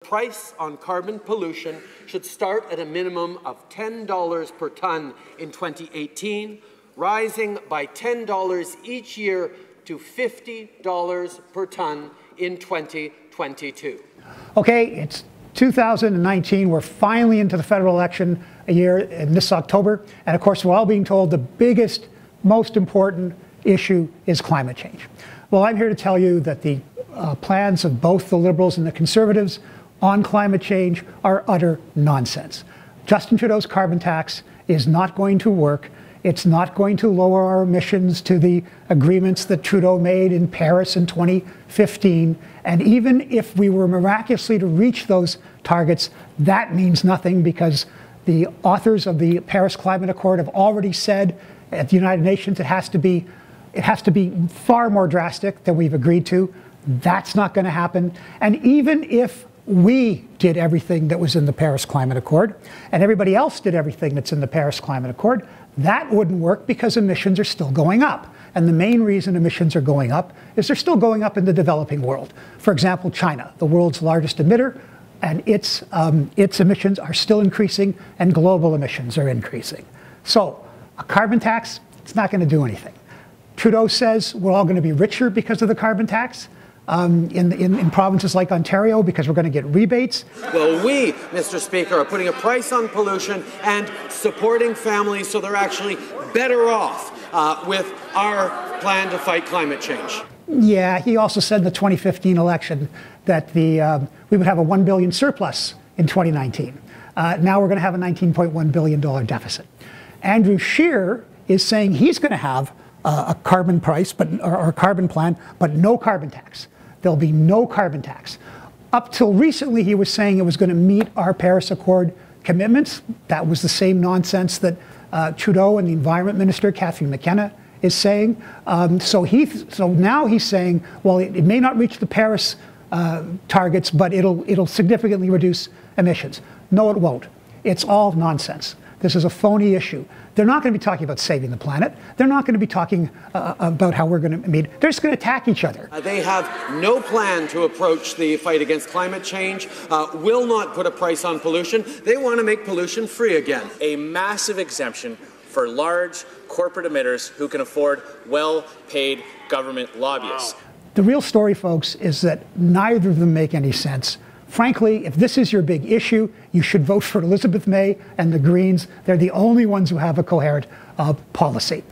Price on carbon pollution should start at a minimum of $10 per ton in 2018, rising by $10 each year to $50 per ton in 2022. Okay, it's 2019. We're finally into the federal election year in this October. And of course, we're all being told the biggest, most important issue is climate change. Well, I'm here to tell you that the plans of both the Liberals and the Conservatives on climate change are utter nonsense. Justin Trudeau's carbon tax is not going to work. It's not going to lower our emissions to the agreements that Trudeau made in Paris in 2015. And even if we were miraculously to reach those targets, that means nothing, because the authors of the Paris Climate Accord have already said at the United Nations it has to be far more drastic than we've agreed to. That's not going to happen. And even if we did everything that was in the Paris Climate Accord, and everybody else did everything that's in the Paris Climate Accord, that wouldn't work because emissions are still going up. And the main reason emissions are going up is they're still going up in the developing world. For example, China, the world's largest emitter, and its emissions are still increasing, and global emissions are increasing. So a carbon tax, it's not going to do anything. Trudeau says we're all going to be richer because of the carbon tax. In provinces like Ontario, because we're going to get rebates. Well, we, Mr. Speaker, are putting a price on pollution and supporting families so they're actually better off with our plan to fight climate change. Yeah, he also said in the 2015 election that we would have a $1 billion surplus in 2019. Now we're going to have a $19.1 billion deficit. Andrew Scheer is saying he's going to have a carbon price, or a carbon plan, but no carbon tax. There'll be no carbon tax. Up till recently, he was saying it was going to meet our Paris Accord commitments. That was the same nonsense that Trudeau and the Environment Minister, Catherine McKenna, is saying. So now he's saying, well, it may not reach the Paris targets, but it'll significantly reduce emissions. No, it won't. It's all nonsense. This is a phony issue. They're not going to be talking about saving the planet. They're not going to be talking about how we're going to meet. They're just going to attack each other. They have no plan to approach the fight against climate change, will not put a price on pollution. They want to make pollution free again. A massive exemption for large corporate emitters who can afford well-paid government lobbyists. Wow. The real story, folks, is that neither of them make any sense. Frankly, if this is your big issue, you should vote for Elizabeth May and the Greens. They're the only ones who have a coherent policy.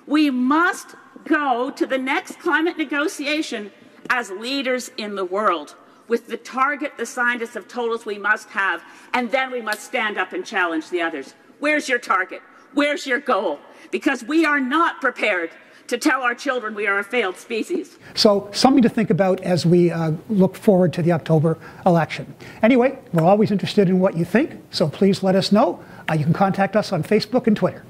We must go to the next climate negotiation as leaders in the world, with the target the scientists have told us we must have, and then we must stand up and challenge the others. Where's your target? Where's your goal? Because we are not prepared to tell our children we are a failed species. So something to think about as we look forward to the October election. Anyway, we're always interested in what you think, so please let us know. You can contact us on Facebook and Twitter.